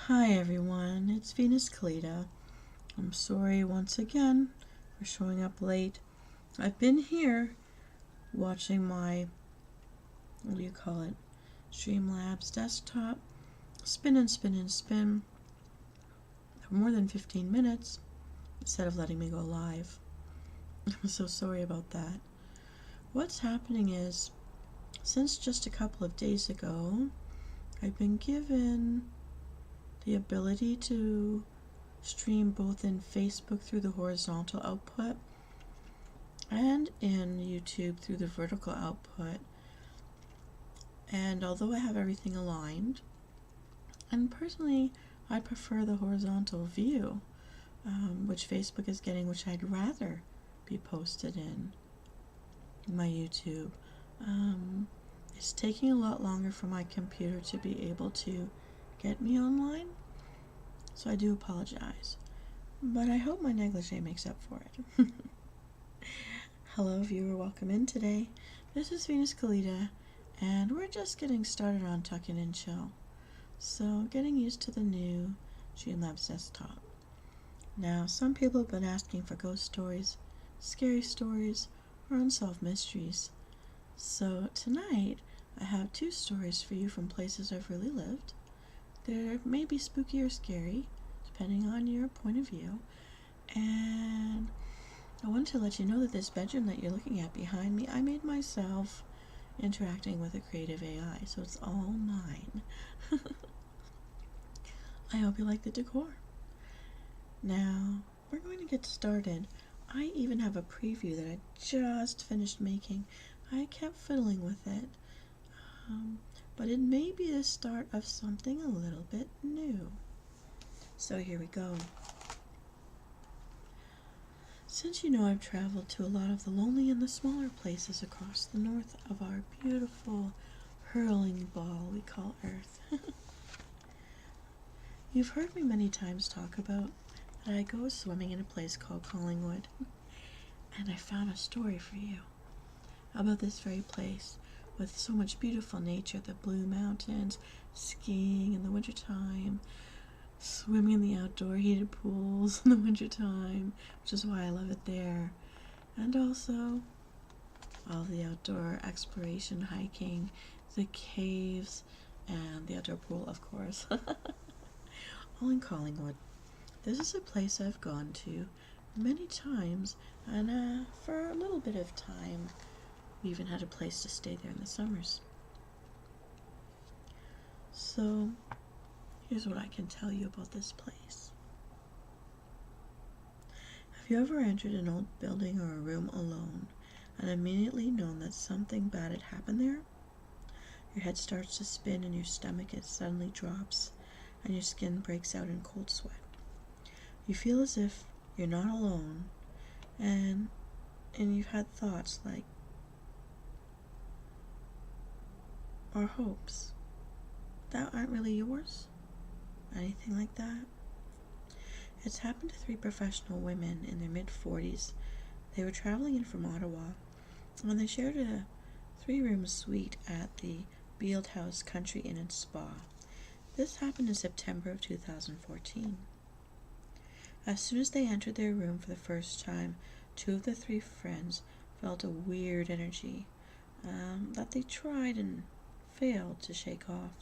Hi everyone, it's Callida. I'm sorry once again for showing up late. I've been here watching my, Streamlabs desktop spin and spin and spin for more than 15 minutes instead of letting me go live. I'm so sorry about that. What's happening is, since just a couple of days ago, I've been given the ability to stream both in Facebook through the horizontal output and in YouTube through the vertical output. And although I have everything aligned, and personally I prefer the horizontal view, which Facebook is getting, which I'd rather be posted in my YouTube. It's taking a lot longer for my computer to be able to get me online, so I do apologize, but I hope my negligee makes up for it. Hello viewer, welcome in today. This is Callida, and we're just getting started on InAndChill, so getting used to the new Streamlabs desktop. Now, some people have been asking for ghost stories, scary stories, or unsolved mysteries. So tonight, I have 2 stories for you from places I've really lived. They may be spooky or scary, depending on your point of view. And I wanted to let you know that this bedroom that you're looking at behind me, I made myself interacting with a creative AI, so it's all mine. I hope you like the decor. Now, we're going to get started. I even have a preview that I just finished making. I kept fiddling with it, but it may be the start of something a little bit new. So here we go. Since you know I've traveled to a lot of the lonely and the smaller places across the north of our beautiful hurling ball we call Earth, you've heard me many times talk about that I go swimming in a place called Collingwood, and I found a story for you about this very place with so much beautiful nature, the blue mountains, skiing in the wintertime, swimming in the outdoor heated pools in the wintertime, which is why I love it there, and also all the outdoor exploration, hiking, the caves, and the outdoor pool, of course. All in Collingwood. This is a place I've gone to many times, and for a little bit of time we even had a place to stay there in the summers. So here's what I can tell you about this place. Have you ever entered an old building or a room alone and immediately known that something bad had happened there? Your head starts to spin and your stomach suddenly drops and your skin breaks out in cold sweat. You feel as if you're not alone, and you've had thoughts like, or hopes that aren't really yours? Anything like that? It's happened to 3 professional women in their mid-40s. They were traveling in from Ottawa when they shared a 3-room suite at the Beeld House Country Inn and Spa. This happened in September of 2014. As soon as they entered their room for the first time, 2 of the 3 friends felt a weird energy that they tried and failed to shake off.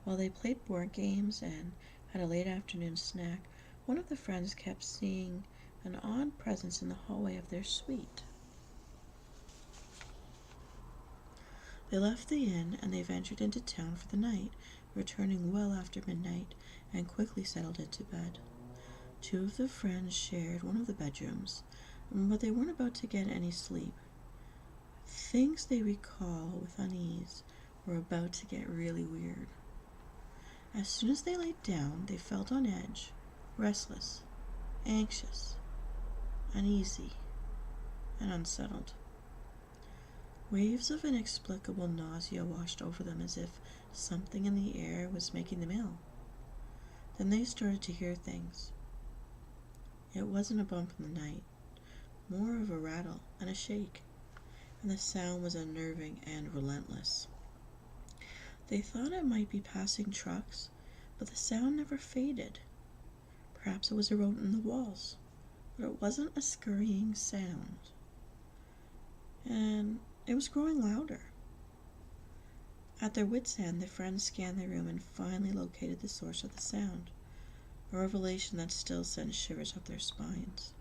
While they played board games and had a late afternoon snack, one of the friends kept seeing an odd presence in the hallway of their suite. They left the inn and they ventured into town for the night, returning well after midnight, and quickly settled into bed. 2 of the friends shared one of the bedrooms, but they weren't about to get any sleep. Things they recall with unease were about to get really weird. As soon as they laid down, they felt on edge, restless, anxious, uneasy, and unsettled. Waves of inexplicable nausea washed over them as if something in the air was making them ill. Then they started to hear things. It wasn't a bump in the night, more of a rattle and a shake, and the sound was unnerving and relentless. They thought it might be passing trucks, but the sound never faded. Perhaps it was a rodent in the walls, but it wasn't a scurrying sound. And it was growing louder. At their wits' end, the friends scanned the room and finally located the source of the sound, a revelation that still sent shivers up their spines.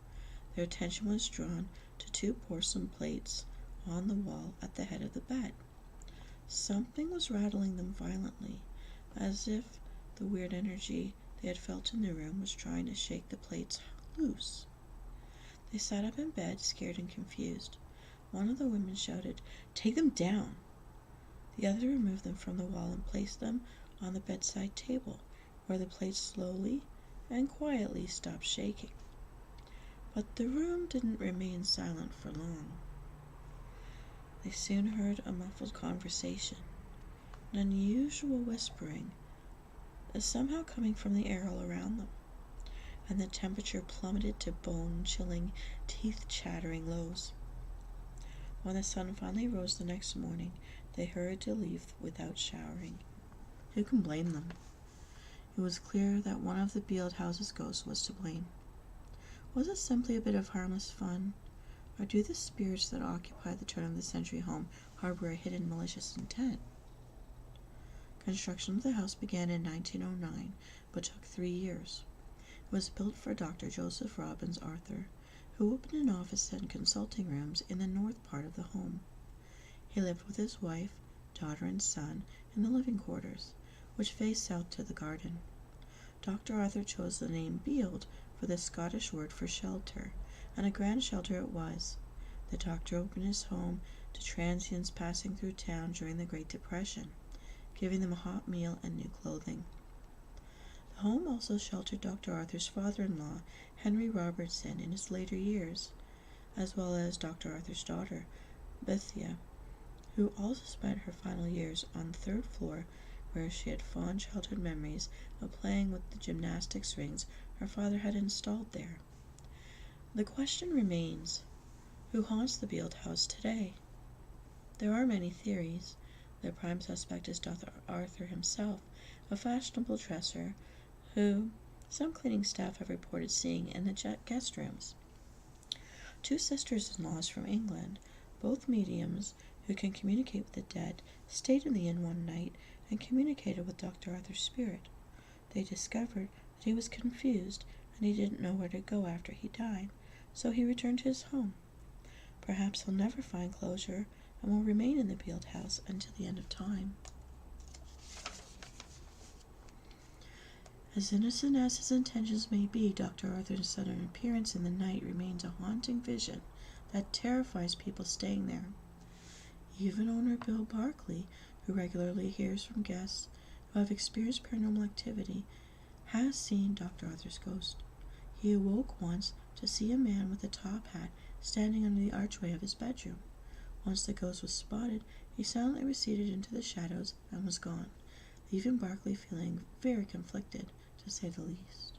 Their attention was drawn to two porcelain plates on the wall at the head of the bed. Something was rattling them violently, as if the weird energy they had felt in the room was trying to shake the plates loose. They sat up in bed, scared and confused. One of the women shouted, "Take them down!" The other removed them from the wall and placed them on the bedside table, where the plates slowly and quietly stopped shaking. But the room didn't remain silent for long. They soon heard a muffled conversation, an unusual whispering, somehow coming from the air all around them, and the temperature plummeted to bone-chilling, teeth-chattering lows. When the sun finally rose the next morning, they hurried to leave without showering. Who can blame them? It was clear that one of the Beeld house's ghosts was to blame. Was it simply a bit of harmless fun, or do the spirits that occupy the turn-of-the-century home harbor a hidden malicious intent? Construction of the house began in 1909, but took 3 years. It was built for Dr. Joseph Robbins Arthur, who opened an office and consulting rooms in the north part of the home. He lived with his wife, daughter, and son in the living quarters, which faced south to the garden. Dr. Arthur chose the name Beeld for the Scottish word for shelter, and a grand shelter it was. The doctor opened his home to transients passing through town during the Great Depression, giving them a hot meal and new clothing. The home also sheltered Dr. Arthur's father-in-law, Henry Robertson, in his later years, as well as Dr. Arthur's daughter, Bethia, who also spent her final years on the 3rd floor, where she had fond childhood memories of playing with the gymnastics rings her father had installed there. The question remains, who haunts the Beeld house today? There are many theories. The prime suspect is Dr. Arthur himself, a fashionable dresser who some cleaning staff have reported seeing in the guest rooms. 2 sisters-in-laws from England, both mediums who can communicate with the dead, stayed in the inn one night and communicated with Dr. Arthur's spirit. They discovered that he was confused and he didn't know where to go after he died, so he returned to his home. Perhaps he'll never find closure and will remain in the Beeld house until the end of time. As innocent as his intentions may be, Dr. Arthur's sudden appearance in the night remains a haunting vision that terrifies people staying there. Even owner Bill Barkley, who regularly hears from guests who have experienced paranormal activity, has seen Dr. Arthur's ghost. He awoke once to see a man with a top hat standing under the archway of his bedroom. Once the ghost was spotted, he silently receded into the shadows and was gone, leaving Barkley feeling very conflicted, to say the least.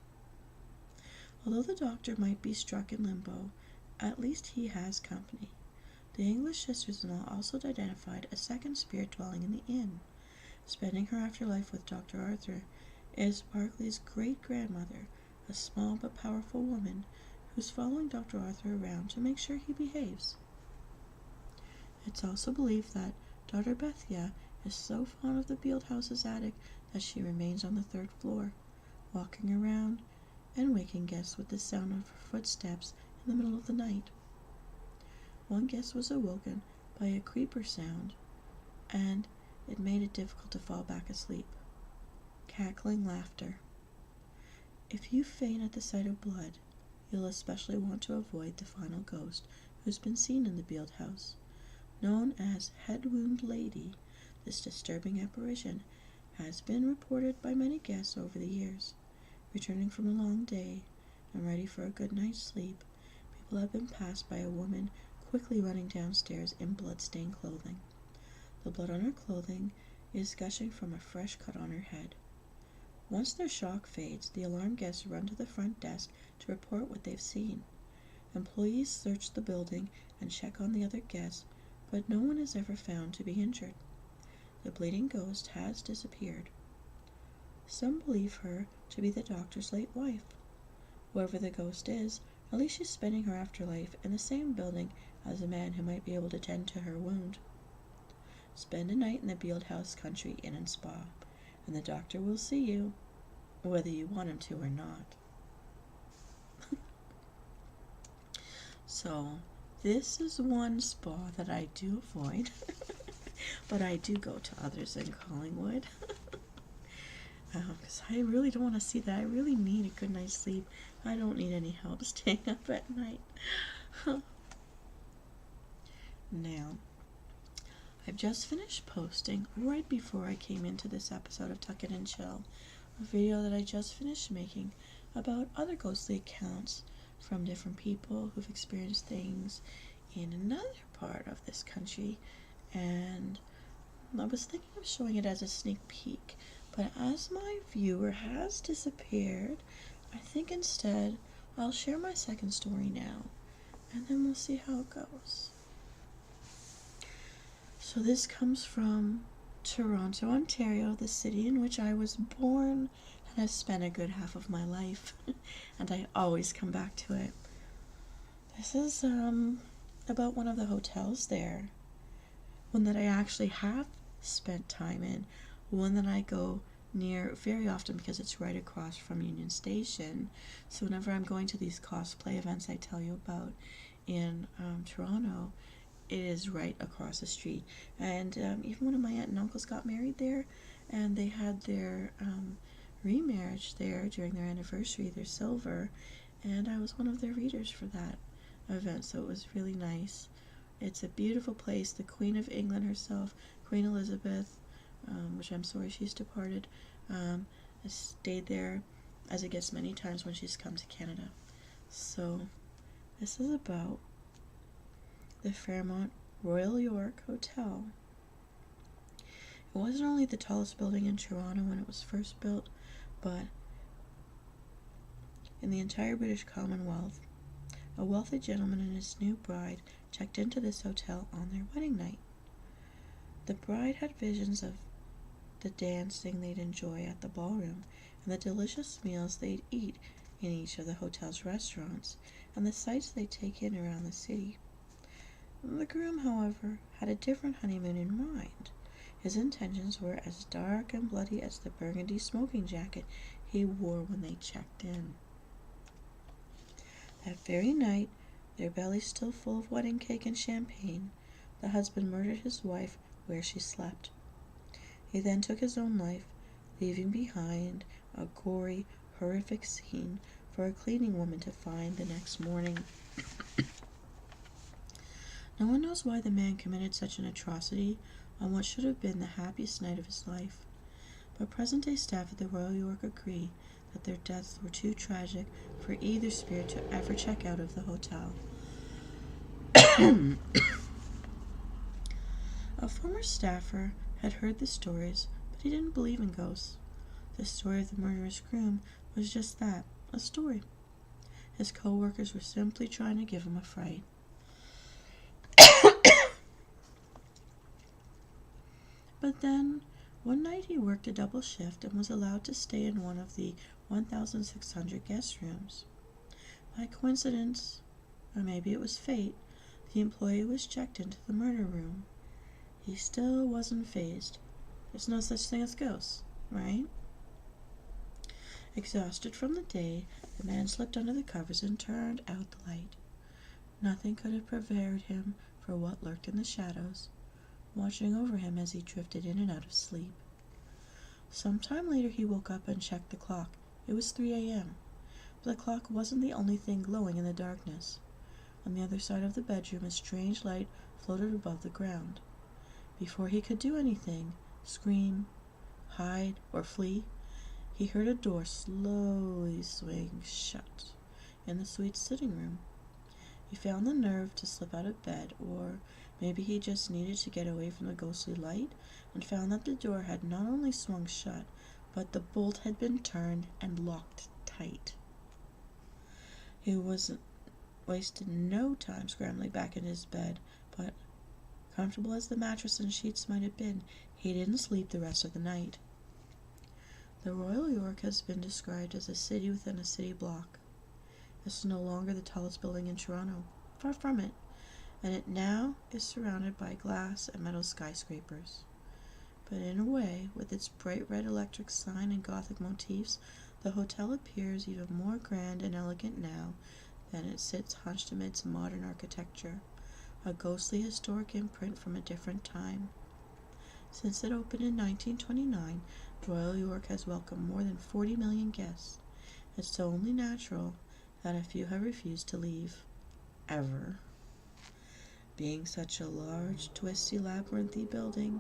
Although the doctor might be struck in limbo, at least he has company. The English sisters-in-law also identified a second spirit dwelling in the inn. Spending her afterlife with Dr. Arthur is Barkley's great-grandmother, a small but powerful woman who's following Dr. Arthur around to make sure he behaves. It's also believed that daughter Bethia is so fond of the Beeld house's attic that she remains on the 3rd floor, walking around and waking guests with the sound of her footsteps in the middle of the night. One guest was awoken by a creeper sound, and it made it difficult to fall back asleep. Cackling laughter. If you faint at the sight of blood, you'll especially want to avoid the final ghost who's been seen in the Beeld house. Known as Head Wound Lady, this disturbing apparition has been reported by many guests over the years. Returning from a long day and ready for a good night's sleep, people have been passed by a woman quickly running downstairs in blood-stained clothing. The blood on her clothing is gushing from a fresh cut on her head. Once their shock fades, the alarmed guests run to the front desk to report what they've seen. Employees search the building and check on the other guests, but no one is ever found to be injured. The bleeding ghost has disappeared. Some believe her to be the doctor's late wife. Whoever the ghost is, at least she's spending her afterlife in the same building as a man who might be able to tend to her wound. Spend a night in the Beeld House Country Inn and Spa, and the doctor will see you, whether you want him to or not. So, this is one spa that I do avoid, but I do go to others in Collingwood. Because I really don't want to see that. I really need a good night's sleep. I don't need any help staying up at night. Now, I've just finished posting, right before I came into this episode of Tuck It and Chill, a video that I just finished making about other ghostly accounts from different people who've experienced things in another part of this country, and I was thinking of showing it as a sneak peek, but as my viewer has disappeared, I think instead I'll share my second story now, and then we'll see how it goes. So this comes from Toronto, Ontario, the city in which I was born and have spent a good half of my life, and I always come back to it. This is about one of the hotels there, one that I actually have spent time in, one that I go near very often because it's right across from Union Station. So whenever I'm going to these cosplay events I tell you about in Toronto, it is right across the street. And even one of my aunt and uncles got married there, and they had their remarriage there during their anniversary, their silver, and I was one of their readers for that event, so it was really nice. It's a beautiful place. The Queen of England herself, Queen Elizabeth, which I'm sorry she's departed, has stayed there, as it gets many times when she's come to Canada. So this is about the Fairmont Royal York Hotel. It wasn't only the tallest building in Toronto when it was first built, but in the entire British Commonwealth. A wealthy gentleman and his new bride checked into this hotel on their wedding night. The bride had visions of the dancing they'd enjoy at the ballroom, and the delicious meals they'd eat in each of the hotel's restaurants, and the sights they'd take in around the city. The groom, however, had a different honeymoon in mind. His intentions were as dark and bloody as the burgundy smoking jacket he wore when they checked in. That very night, their bellies still full of wedding cake and champagne, the husband murdered his wife where she slept. He then took his own life, leaving behind a gory, horrific scene for a cleaning woman to find the next morning. No one knows why the man committed such an atrocity on what should have been the happiest night of his life, but present-day staff at the Royal York agree that their deaths were too tragic for either spirit to ever check out of the hotel. A former staffer had heard the stories, but he didn't believe in ghosts. The story of the murderous groom was just that, a story. His co-workers were simply trying to give him a fright. But then, one night he worked a double shift and was allowed to stay in one of the 1,600 guest rooms. By coincidence, or maybe it was fate, the employee was checked into the murder room. He still wasn't fazed. There's no such thing as ghosts, right? Exhausted from the day, the man slipped under the covers and turned out the light. Nothing could have prepared him for what lurked in the shadows, watching over him as he drifted in and out of sleep. Some time later he woke up and checked the clock. It was 3 a.m., but the clock wasn't the only thing glowing in the darkness. On the other side of the bedroom, a strange light floated above the ground. Before he could do anything, scream, hide, or flee, he heard a door slowly swing shut in the suite's sitting room. He found the nerve to slip out of bed, or maybe he just needed to get away from the ghostly light, and found that the door had not only swung shut, but the bolt had been turned and locked tight. He wasted no time scrambling back in his bed, but comfortable as the mattress and sheets might have been, he didn't sleep the rest of the night. The Royal York has been described as a city within a city block. It's no longer the tallest building in Toronto, far from it, and it now is surrounded by glass and metal skyscrapers. But in a way, with its bright red electric sign and Gothic motifs, the hotel appears even more grand and elegant now than it sits hunched amidst modern architecture, a ghostly historic imprint from a different time. Since it opened in 1929, Royal York has welcomed more than 40 million guests. It's so only natural that a few have refused to leave. Ever. Being such a large, twisty, labyrinthy building,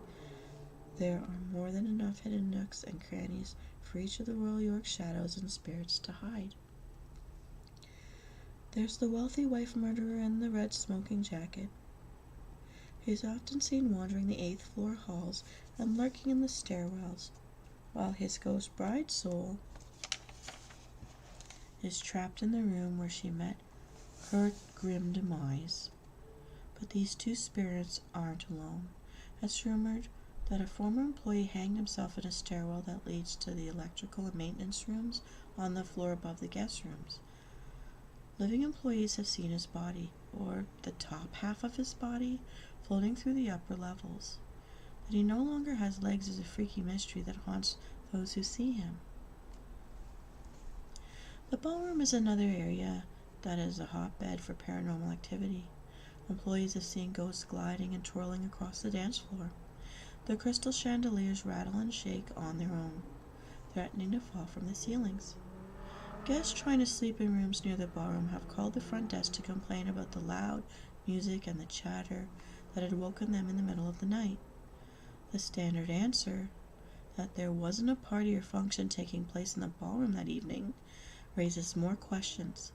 there are more than enough hidden nooks and crannies for each of the Royal York shadows and spirits to hide. There's the wealthy wife murderer in the red smoking jacket. He's often seen wandering the 8th floor halls and lurking in the stairwells, while his ghost bride soul is trapped in the room where she met her grim demise. But these two spirits aren't alone. It's rumored that a former employee hanged himself in a stairwell that leads to the electrical and maintenance rooms on the floor above the guest rooms. Living employees have seen his body, or the top half of his body, floating through the upper levels. That he no longer has legs is a freaky mystery that haunts those who see him. The ballroom is another area that is a hotbed for paranormal activity. Employees have seen ghosts gliding and twirling across the dance floor. The crystal chandeliers rattle and shake on their own, threatening to fall from the ceilings. Guests trying to sleep in rooms near the ballroom have called the front desk to complain about the loud music and the chatter that had woken them in the middle of the night. The standard answer, that there wasn't a party or function taking place in the ballroom that evening, raises more questions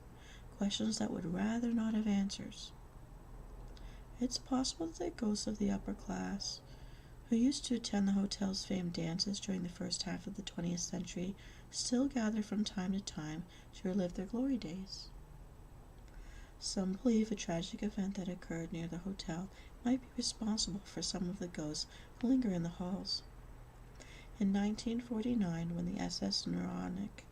that would rather not have answers. It's possible that the ghosts of the upper class, who used to attend the hotel's famed dances during the first half of the 20th century, still gather from time to time to relive their glory days. Some believe a tragic event that occurred near the hotel might be responsible for some of the ghosts who linger in the halls. In 1949, when the SS Noronic,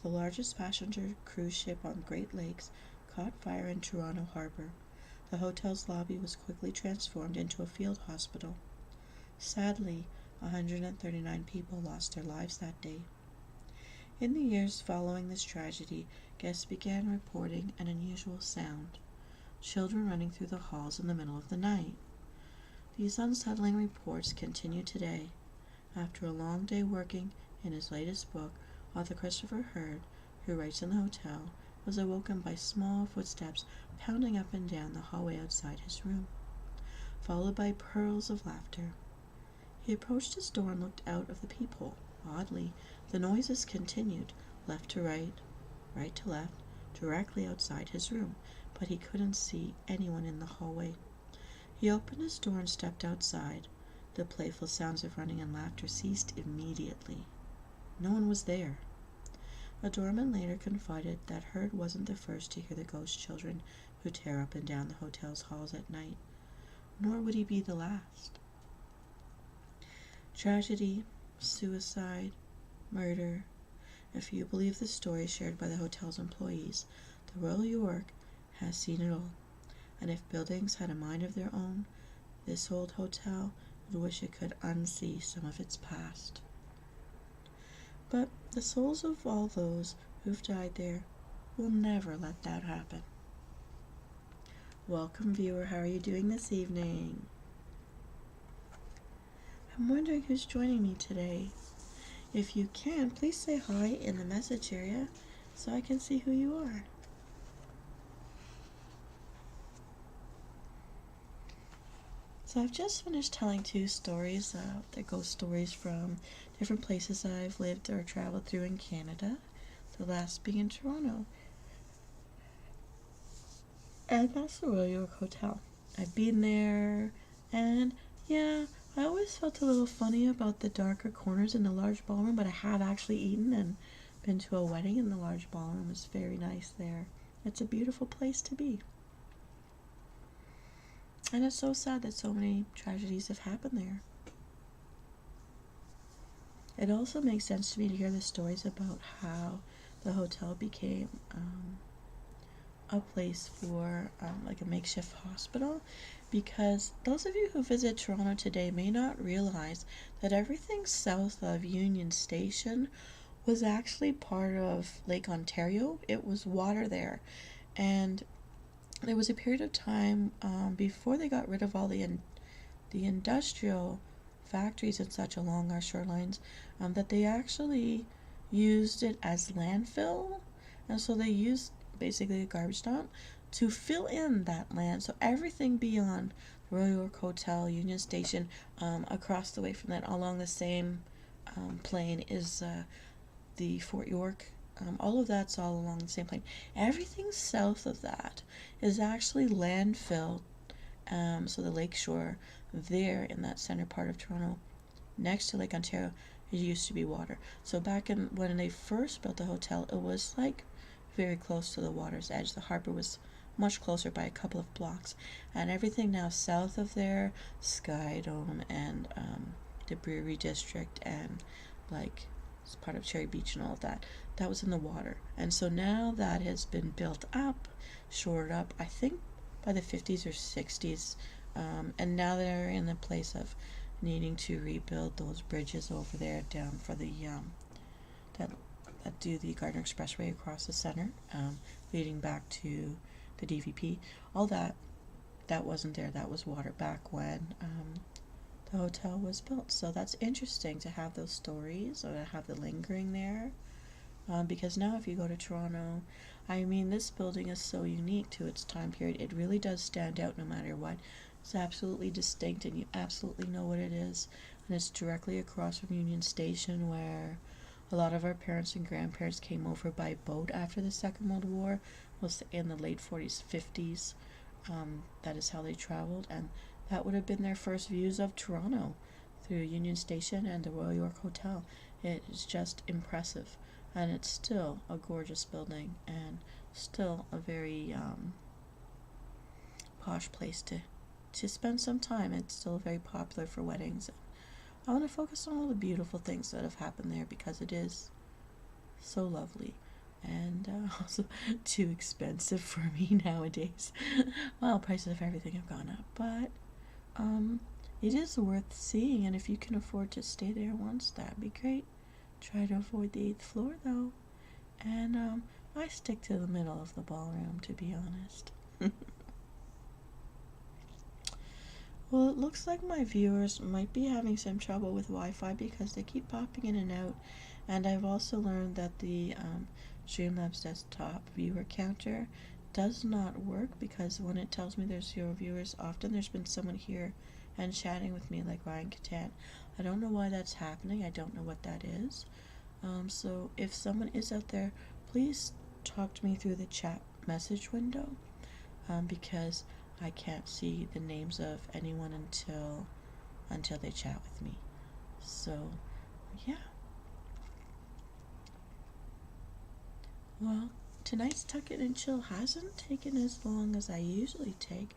the largest passenger cruise ship on Great Lakes, caught fire in Toronto Harbor, the hotel's lobby was quickly transformed into a field hospital. Sadly, 139 people lost their lives that day. In the years following this tragedy, guests began reporting an unusual sound, children running through the halls in the middle of the night. These unsettling reports continue today. After a long day working in his latest book, author Christopher Hurd, who writes in the hotel, was awoken by small footsteps pounding up and down the hallway outside his room, followed by peals of laughter. He approached his door and looked out of the peephole. Oddly, the noises continued, left to right, right to left, directly outside his room, but he couldn't see anyone in the hallway. He opened his door and stepped outside. The playful sounds of running and laughter ceased immediately. No one was there. A doorman later confided that Hurd wasn't the first to hear the ghost children who tear up and down the hotel's halls at night, nor would he be the last. Tragedy, suicide, murder. If you believe the story shared by the hotel's employees, the Royal York has seen it all. And if buildings had a mind of their own, this old hotel would wish it could unsee some of its past. But the souls of all those who've died there will never let that happen. Welcome, viewer. How are you doing this evening? I'm wondering who's joining me today. If you can, please say hi in the message area so I can see who you are. So I've just finished telling two stories. They're ghost stories from different places I've lived or traveled through in Canada. The last being in Toronto. And that's the Royal York Hotel. I've been there, and yeah, I always felt a little funny about the darker corners in the large ballroom, but I have actually eaten and been to a wedding in the large ballroom. It's very nice there. It's a beautiful place to be. And it's so sad that so many tragedies have happened there. it also makes sense to me to hear the stories about how the hotel became a place for like a makeshift hospital, because those of you who visit Toronto today may not realize that everything south of Union Station was actually part of Lake Ontario. It was water there, and there was a period of time before they got rid of all the industrial factories and such along our shorelines, that they actually used it as landfill, and so they used basically a garbage dump to fill in that land. So everything beyond the Royal York Hotel, Union Station, across the way from that, along the same plane is the Fort York. All of that's all along the same plane. Everything south of that is actually landfill. So the lakeshore there in that center part of Toronto, next to Lake Ontario, it used to be water. So back in when they first built the hotel, it was like very close to the water's edge. The harbor was much closer by a couple of blocks, and everything now south of there, Skydome and the Brewery District and like it's part of Cherry Beach and all of that, that was in the water. And so now that has been built up, shored up, I think by the 50s or 60s, and now they're in the place of needing to rebuild those bridges over there down for the that do the Gardner Expressway across the center, leading back to the DVP. All that wasn't there. That was water back when the hotel was built. So that's interesting to have those stories or to have the lingering there, because now if you go to Toronto, I mean, this building is so unique to its time period. It really does stand out no matter what. It's absolutely distinct, and you absolutely know what it is. And it's directly across from Union Station, where a lot of our parents and grandparents came over by boat after the Second World War. Was in the late 40s, 50s. That is how they traveled, and that would have been their first views of Toronto through Union Station and the Royal York Hotel. It is just impressive, and it's still a gorgeous building and still a very posh place to spend some time. It's still very popular for weddings. I want to focus on all the beautiful things that have happened there because it is so lovely, and also too expensive for me nowadays. Well, prices of everything have gone up, but it is worth seeing, and if you can afford to stay there once, that'd be great. Try to avoid the 8th floor though, and I stick to the middle of the ballroom, to be honest. Well, it looks like my viewers might be having some trouble with Wi-Fi because they keep popping in and out, and I've also learned that the Streamlabs desktop viewer counter does not work, because when it tells me there's 0 viewers, often there's been someone here and chatting with me, like Ryan Catan. I don't know why that's happening. I don't know what that is. So if someone is out there, please talk to me through the chat message window, because I can't see the names of anyone until they chat with me. So yeah. Well, tonight's Tuck It and Chill hasn't taken as long as I usually take.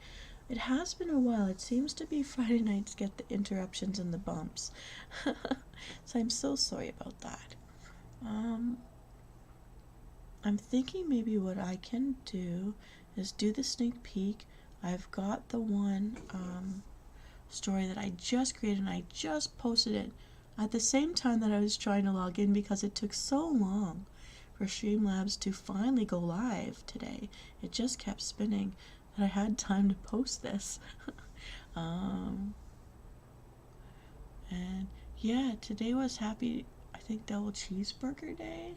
It has been a while. It seems to be Friday nights get the interruptions and the bumps. So I'm so sorry about that. I'm thinking maybe what I can do is do the sneak peek. I've got the one story that I just created, and I just posted it at the same time that I was trying to log in, because it took so long for Streamlabs to finally go live today. It just kept spinning that I had time to post this. And yeah, today was I think double cheeseburger day,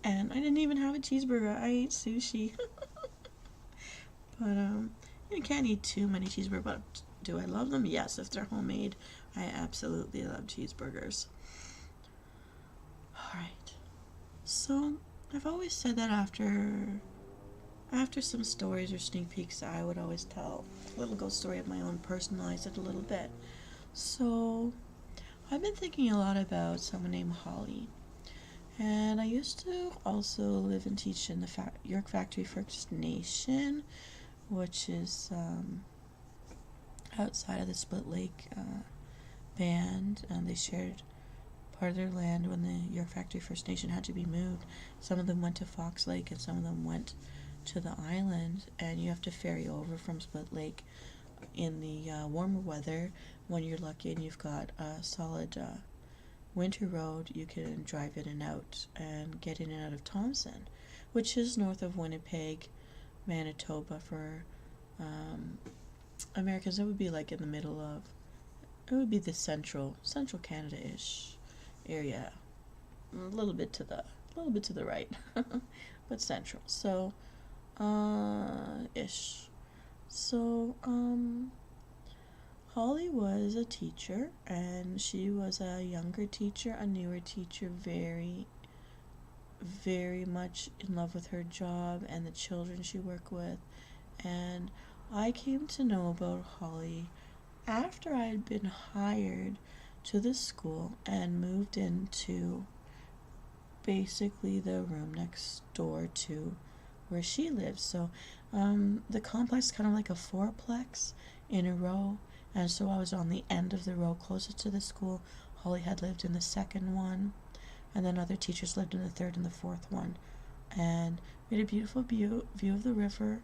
and I didn't even have a cheeseburger. I ate sushi. But you can't eat too many cheeseburgers. But do I love them? Yes, if they're homemade. I absolutely love cheeseburgers. Alright, so I've always said that after some stories or sneak peeks, I would always tell a little ghost story of my own, personalize it a little bit. So I've been thinking a lot about someone named Holly, and I used to also live and teach in the York Factory First Nation, which is outside of the Split Lake band, and they shared part of their land when the York Factory First Nation had to be moved. Some of them went to Fox Lake and some of them went to the island, and you have to ferry over from Split Lake in the warmer weather. When you're lucky and you've got a solid winter road, you can drive in and out and get in and out of Thompson, which is north of Winnipeg, Manitoba. For Americans, it would be like in the middle of, it would be the central Canada-ish area, a little bit to the right, but central. So ish. So Holly was a teacher, and she was a younger teacher, a newer teacher, very, very much in love with her job and the children she worked with. And I came to know about Holly after I had been hired to the school and moved into basically the room next door to where she lives. So the complex is kind of like a fourplex in a row, and so I was on the end of the row closest to the school. Holly had lived in the second one, and then other teachers lived in the third and the fourth one. And we had a beautiful view of the river,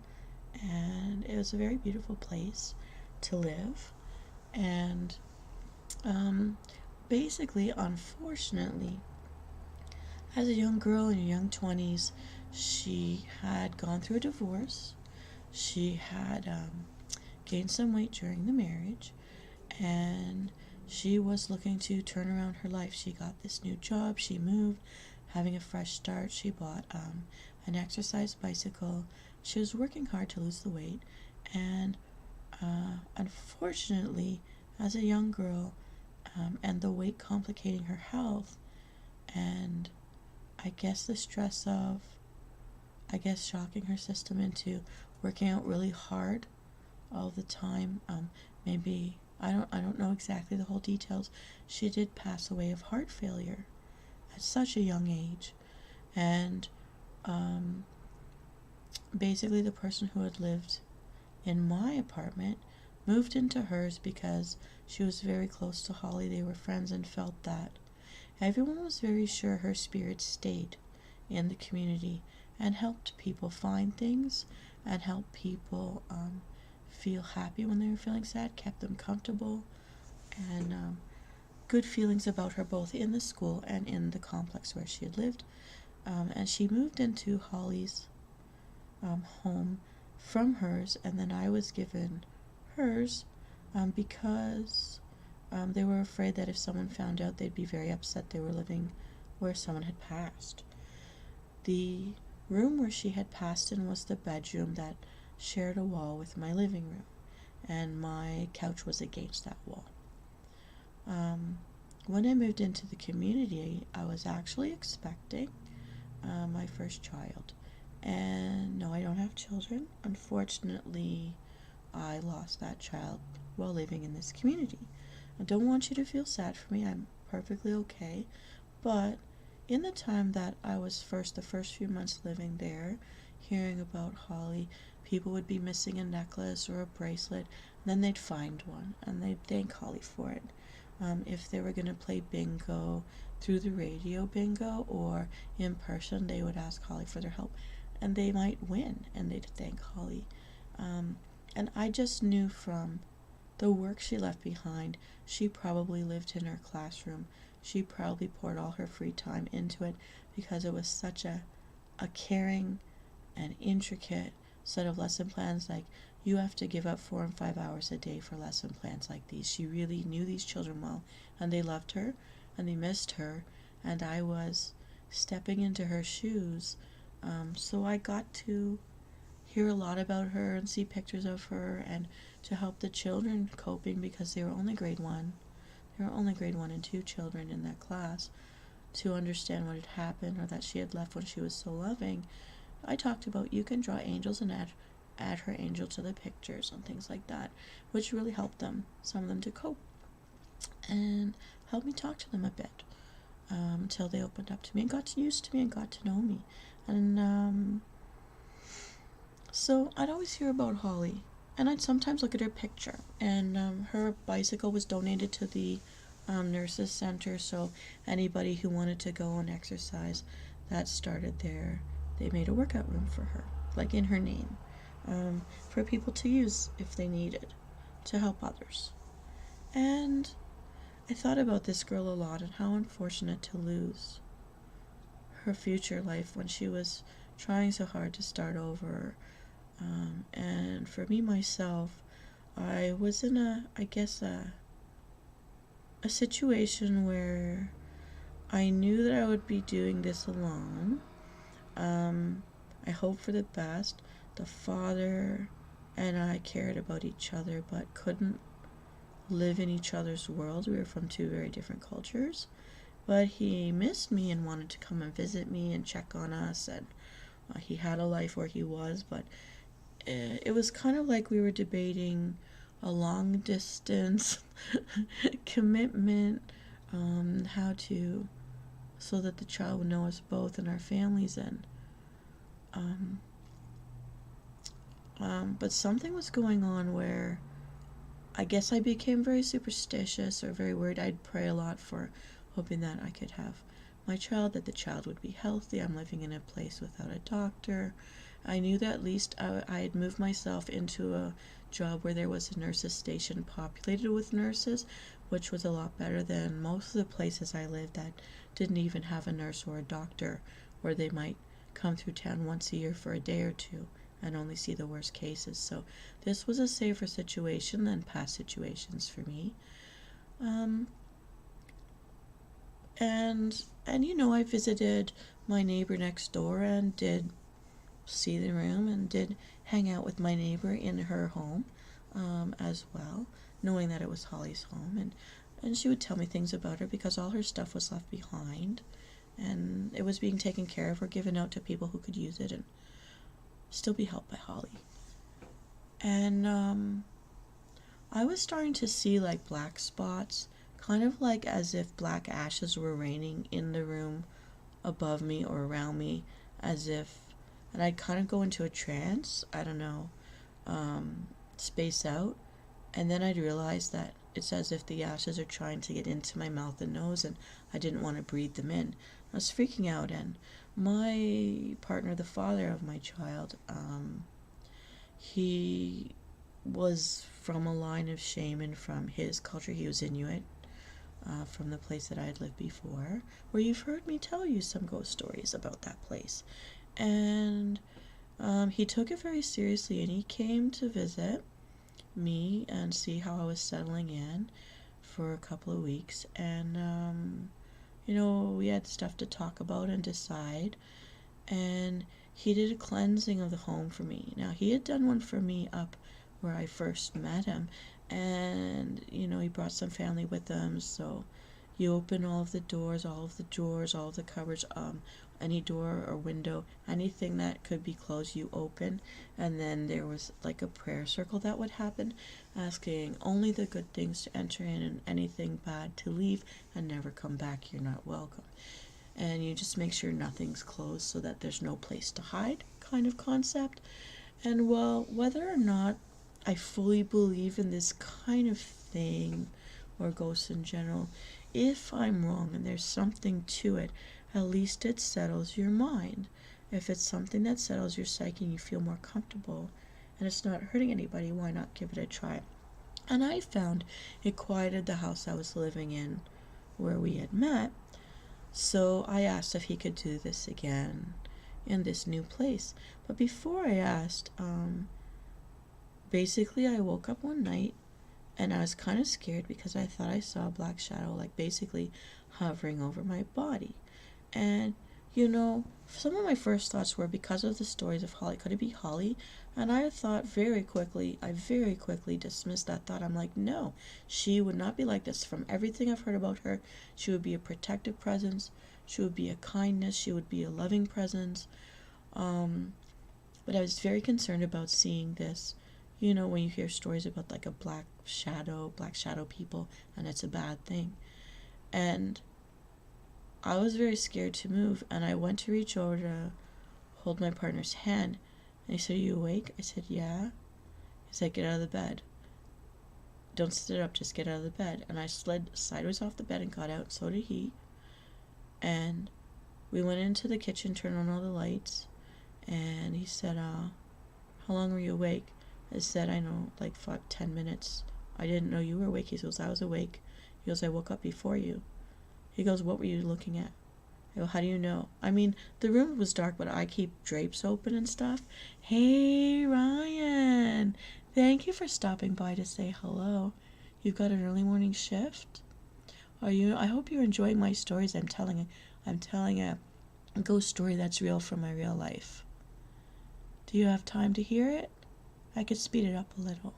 and it was a very beautiful place to live. And basically, unfortunately, as a young girl in her young 20s, she had gone through a divorce. She had gained some weight during the marriage, and she was looking to turn around her life. She got this new job, she moved, having a fresh start. She bought an exercise bicycle. She was working hard to lose the weight, and unfortunately, as a young girl, and the weight complicating her health, and I guess the stress of, shocking her system into working out really hard all the time. Maybe I don't know exactly the whole details. She did pass away of heart failure at such a young age, and basically the person who had lived in my apartment moved into hers because she was very close to Holly. They were friends and felt that everyone was very sure her spirit stayed in the community and helped people find things and helped people feel happy when they were feeling sad, kept them comfortable, and good feelings about her both in the school and in the complex where she had lived. And she moved into Holly's home from hers, and then I was given hers because they were afraid that if someone found out, they'd be very upset they were living where someone had passed. The room where she had passed in was the bedroom that shared a wall with my living room, and my couch was against that wall. When I moved into the community, I was actually expecting my first child. And no, I don't have children. Unfortunately, I lost that child while living in this community. I don't want you to feel sad for me. I'm perfectly okay. But in the time that I was the first few months living there, hearing about Holly, people would be missing a necklace or a bracelet, and then they'd find one, and they'd thank Holly for it. If they were going to play bingo through the radio bingo or in person, they would ask Holly for their help, and they might win, and they'd thank Holly. And I just knew from the work she left behind, she probably lived in her classroom. She probably poured all her free time into it because it was such a caring and intricate set of lesson plans. Like, you have to give up 4 and 5 hours a day for lesson plans like these. She really knew these children well, and they loved her, and they missed her, and I was stepping into her shoes. So I got to hear a lot about her and see pictures of her, and to help the children coping because they were only grade 1. There were only grade 1 and 2 children in that class, to understand what had happened or that she had left when she was so loving. I talked about you can draw angels and add her angel to the pictures and things like that, which really helped them, some of them, to cope and helped me talk to them a bit until they opened up to me and got used to me and got to know me. And so I'd always hear about Holly, and I'd sometimes look at her picture, and her bicycle was donated to the nurses center, so anybody who wanted to go and exercise, that started there. They made a workout room for her, like in her name, for people to use if they needed to help others. And I thought about this girl a lot and how unfortunate to lose her future life when she was trying so hard to start over. And for me, myself, I was in a situation where I knew that I would be doing this alone. I hoped for the best. The father and I cared about each other but couldn't live in each other's world. We were from two very different cultures. But he missed me and wanted to come and visit me and check on us. And he had a life where he was, but it was kind of like we were debating a long distance commitment, how to, so that the child would know us both and our families. And but something was going on where I guess I became very superstitious or very worried. I'd pray a lot for hoping that I could have my child, that the child would be healthy. I'm living in a place without a doctor. I knew that at least I had moved myself into a job where there was a nurses station populated with nurses, which was a lot better than most of the places I lived that didn't even have a nurse or a doctor, or they might come through town once a year for a day or two and only see the worst cases. So this was a safer situation than past situations for me. And you know, I visited my neighbor next door and did see the room and did hang out with my neighbor in her home as well, knowing that it was Holly's home. And she would tell me things about her because all her stuff was left behind and it was being taken care of or given out to people who could use it and still be helped by Holly. And I was starting to see like black spots, kind of like as if black ashes were raining in the room above me or around me, as if, and I'd kind of go into a trance, I don't know, space out, and then I'd realize that it's as if the ashes are trying to get into my mouth and nose, and I didn't want to breathe them in. I was freaking out, and my partner, the father of my child, he was from a line of shaman from his culture. He was Inuit, from the place that I had lived before, where you've heard me tell you some ghost stories about that place. And he took it very seriously, and he came to visit me and see how I was settling in for a couple of weeks. And you know, we had stuff to talk about and decide, and he did a cleansing of the home for me. Now, he had done one for me up where I first met him, and you know, he brought some family with him. So you open all of the doors, all of the drawers, all of the cupboards, any door or window, anything that could be closed, you open. And then there was like a prayer circle that would happen, asking only the good things to enter in and anything bad to leave and never come back. You're not welcome. And you just make sure nothing's closed so that there's no place to hide, kind of concept. And well, whether or not I fully believe in this kind of thing or ghosts in general, if I'm wrong and there's something to it, at least it settles your mind. If it's something that settles your psyche and you feel more comfortable and it's not hurting anybody, why not give it a try? And I found it quieted the house I was living in where we had met. So I asked if he could do this again in this new place. But before I asked, basically I woke up one night and I was kind of scared because I thought I saw a black shadow, like basically hovering over my body. And you know, some of my first thoughts were because of the stories of Holly, could it be Holly? And I very quickly dismissed that thought. I'm like, no, she would not be like this. From everything I've heard about her, she would be a protective presence, she would be a kindness, she would be a loving presence. But I was very concerned about seeing this. You know, when you hear stories about like a black shadow people, and it's a bad thing. And I was very scared to move, and I went to reach over to hold my partner's hand, and he said, "Are you awake?" I said, "Yeah." He said, "Get out of the bed." don't sit up, just get out of the bed. And I slid sideways off the bed and got out, so did he. And we went into the kitchen, turned on all the lights, and he said, how long were you awake? I said, I know, like 10 minutes. I didn't know you were awake. He goes, I was awake. He goes, I woke up before you. He goes, what were you looking at? I go, how do you know? I mean, the room was dark, but I keep drapes open and stuff. Hey, Ryan. Thank you for stopping by to say hello. You've got an early morning shift? Are you? I hope you're enjoying my stories. I'm telling a ghost story that's real from my real life. Do you have time to hear it? I could speed it up a little.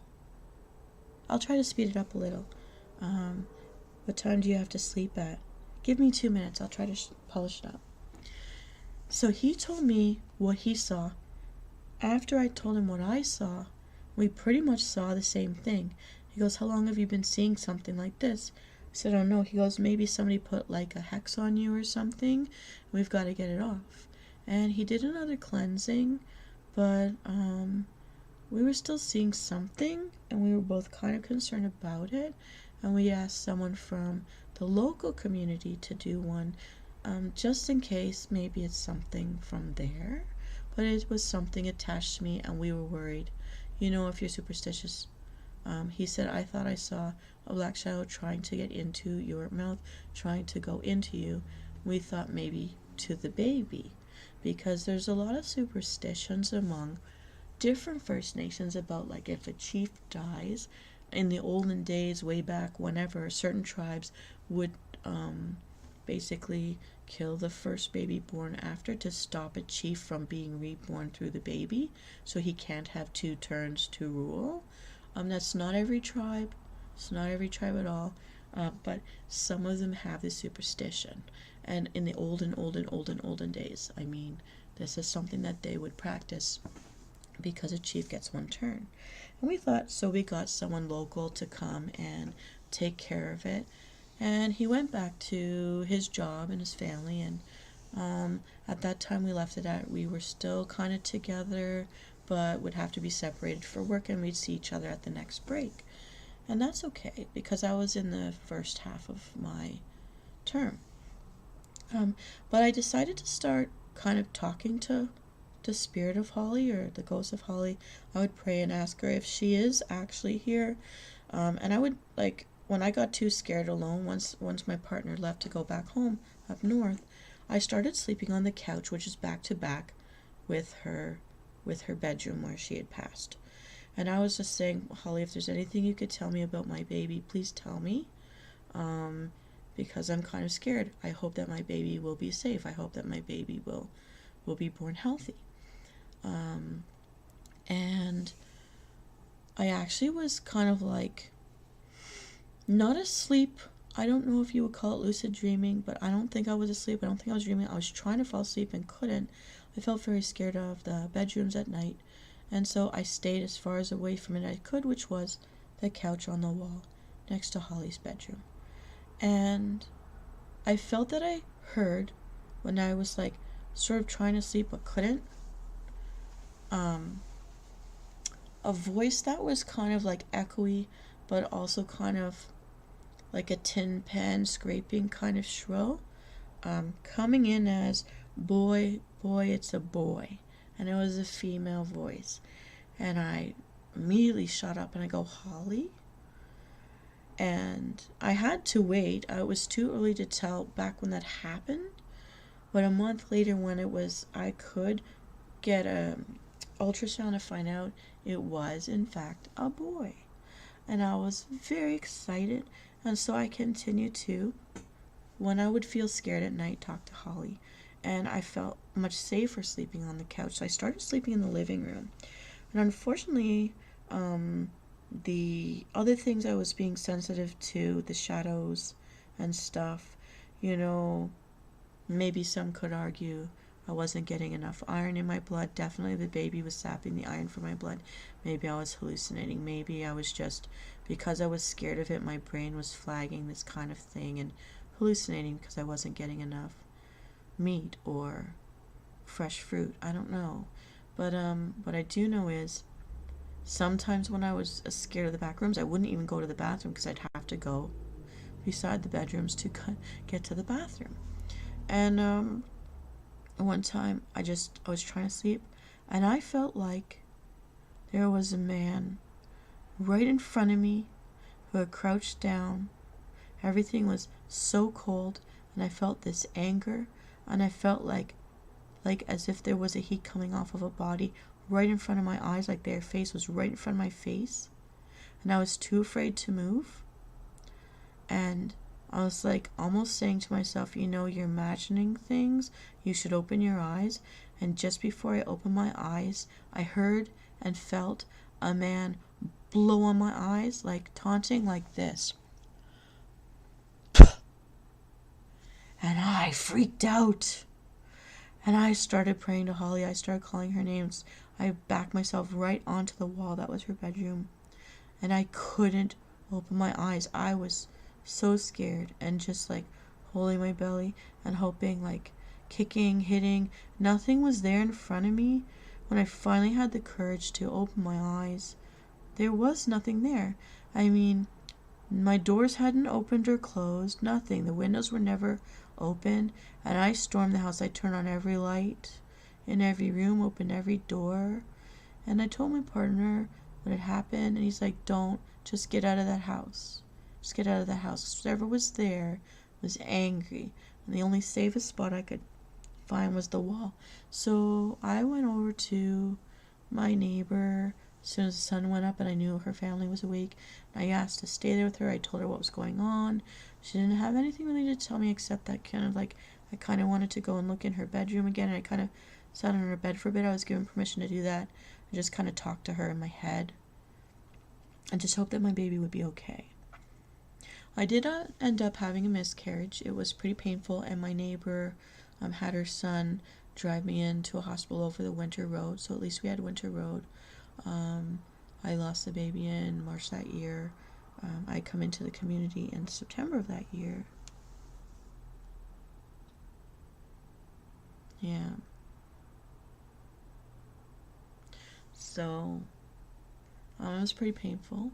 I'll try to speed it up a little. What time do you have to sleep at? Give me 2 minutes. I'll try to polish it up. So he told me what he saw. After I told him what I saw, we pretty much saw the same thing. He goes, how long have you been seeing something like this? I said, I don't know. He goes, maybe somebody put like a hex on you or something. We've got to get it off. And he did another cleansing, but we were still seeing something, and we were both kind of concerned about it. And we asked someone from the local community to do one, just in case maybe it's something from there. But it was something attached to me, and we were worried. You know, if you're superstitious. He said, I thought I saw a black shadow trying to get into your mouth, trying to go into you. We thought maybe to the baby, because there's a lot of superstitions among different First Nations about, like, if a chief dies, in the olden days, way back whenever, certain tribes would basically kill the first baby born after to stop a chief from being reborn through the baby, so he can't have two turns to rule. That's not every tribe. It's not every tribe at all. But some of them have this superstition. And in the olden days, I mean, this is something that they would practice because a chief gets one turn. And we thought, so we got someone local to come and take care of it. And he went back to his job and his family. And at that time we left it at, we were still kind of together, but would have to be separated for work, and we'd see each other at the next break. And that's okay, because I was in the first half of my term. But I decided to start kind of talking to the spirit of Holly, or the ghost of Holly. I would pray and ask her if she is actually here. And I would, like, when I got too scared alone, once my partner left to go back home up north, I started sleeping on the couch, which is back to back with her bedroom where she had passed. And I was just saying, Holly, if there's anything you could tell me about my baby, please tell me, because I'm kind of scared. I hope that my baby will be safe. I hope that my baby will be born healthy. And I actually was kind of like, not asleep. I don't know if you would call it lucid dreaming, but I don't think I was asleep. I don't think I was dreaming. I was trying to fall asleep and couldn't. I felt very scared of the bedrooms at night, and so I stayed as far as away from it I could, which was the couch on the wall next to Holly's bedroom. And I felt that I heard, when I was like sort of trying to sleep but couldn't, a voice that was kind of like echoey, but also kind of like a tin pan scraping kind of shrill, coming in as, boy, it's a boy. And it was a female voice. And I immediately shut up and I go, Holly? And I had to wait. It was too early to tell back when that happened. But a month later, when it was, I could get a ultrasound to find out it was, in fact, a boy. And I was very excited. And so I continued to, when I would feel scared at night, talk to Holly. And I felt much safer sleeping on the couch. So I started sleeping in the living room. And unfortunately, the other things I was being sensitive to, the shadows and stuff, you know, maybe some could argue I wasn't getting enough iron in my blood. Definitely the baby was sapping the iron from my blood. Maybe I was hallucinating. Maybe I was just, because I was scared of it, my brain was flagging this kind of thing and hallucinating because I wasn't getting enough meat or fresh fruit. I don't know. But what I do know is Sometimes when I was scared of the back rooms, I wouldn't even go to the bathroom because I'd have to go beside the bedrooms to get to the bathroom. And one time I was trying to sleep, and I felt like there was a man right in front of me who had crouched down. Everything was so cold, and I felt this anger, and I felt like as if there was a heat coming off of a body right in front of my eyes, like their face was right in front of my face, and I was too afraid to move. And I was like almost saying to myself, you're imagining things, you should open your eyes. And just before I opened my eyes, I heard and felt a man blow on my eyes, like taunting, like this. And I freaked out. And I started praying to Holly. I started calling her names. I backed myself right onto the wall. That was her bedroom. And I couldn't open my eyes. I was so scared and just like holding my belly and hoping, like kicking, hitting. Nothing was there in front of me. When I finally had the courage to open my eyes, there was nothing there. I mean, my doors hadn't opened or closed, nothing. The windows were never open, and I stormed the house. I turned on every light in every room, opened every door, and I told my partner what had happened, and he's like, don't, just get out of that house. Just get out of that house. Whoever was there was angry, and the only safest spot I could find was the wall. So I went over to my neighbor as soon as the sun went up and I knew her family was awake. I asked to stay there with her. I told her what was going on. She didn't have anything really to tell me except that kind of like I kind of wanted to go and look in her bedroom again, and I kind of sat on her bed for a bit. I was given permission to do that. I just kind of talked to her in my head and just hoped that my baby would be okay. I did end up having a miscarriage. It was pretty painful, and my neighbor had her son drive me into a hospital over the winter road, so at least we had winter road. I lost the baby in March that year. I come into the community in September of that year. Yeah. So, it was pretty painful.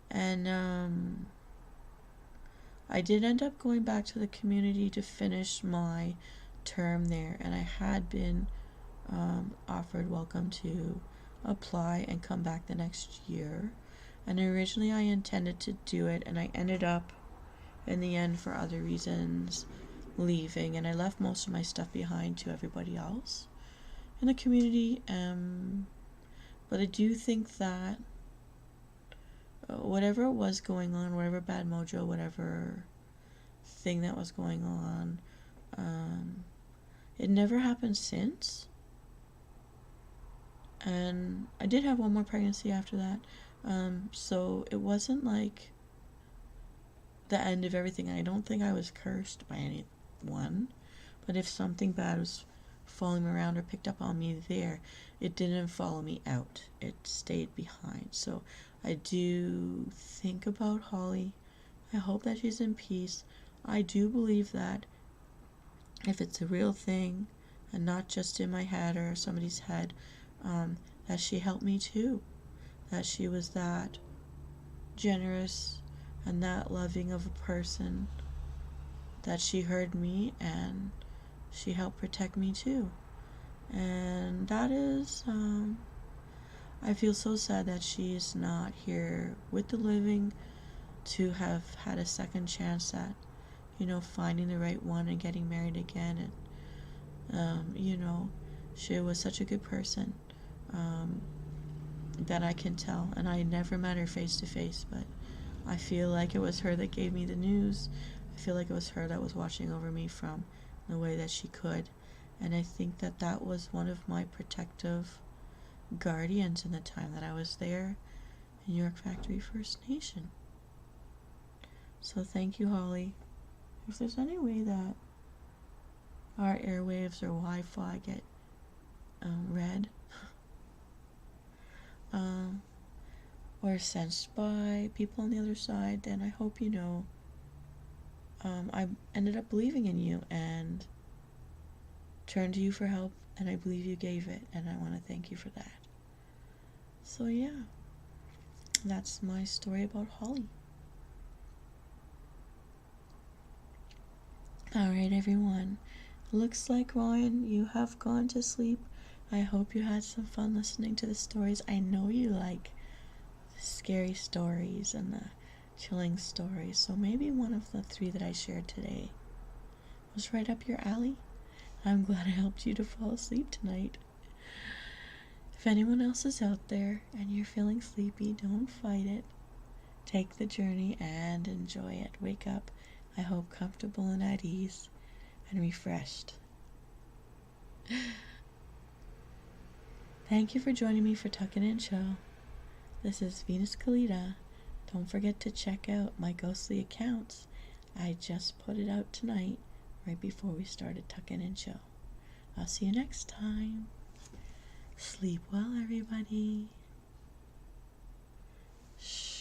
And I did end up going back to the community to finish my term there, and I had been offered welcome to apply and come back the next year. And originally I intended to do it, and I ended up in the end, for other reasons, leaving, and I left most of my stuff behind to everybody else in the community. But I do think that whatever was going on, whatever bad mojo, whatever thing that was going on, it never happened since. And I did have one more pregnancy after that. So it wasn't like the end of everything. I don't think I was cursed by anyone. But if something bad was following me around or picked up on me there, it didn't follow me out. It stayed behind. So I do think about Holly. I hope that she's in peace. I do believe that if it's a real thing and not just in my head or somebody's head, that she helped me too. That she was that generous and that loving of a person, that she heard me and she helped protect me too. And that is, I feel so sad that she is not here with the living to have had a second chance at, finding the right one and getting married again. And, she was such a good person, that I can tell. And I never met her face to face, but I feel like it was her that gave me the news. I feel like it was her that was watching over me from the way that she could. And I think that that was one of my protective guardians in the time that I was there in York Factory First Nation. So thank you, Holly. If there's any way that our airwaves or Wi-Fi get read or sensed by people on the other side, then I hope you know I ended up believing in you and turned to you for help, and I believe you gave it, and I want to thank you for that. So yeah, that's my story about Holly. Alright, everyone. Looks like, Ryan, you have gone to sleep. I hope you had some fun listening to the stories. I know you like the scary stories and the chilling stories, so maybe one of the 3 that I shared today was right up your alley. I'm glad I helped you to fall asleep tonight. If anyone else is out there and you're feeling sleepy, don't fight it. Take the journey and enjoy it. Wake up, I hope, comfortable and at ease and refreshed. Thank you for joining me for Tuck and Chill. This is Venus Callida. Don't forget to check out my ghostly accounts. I just put it out tonight, right before we started Tuck and Chill. I'll see you next time. Sleep well, everybody. Shh.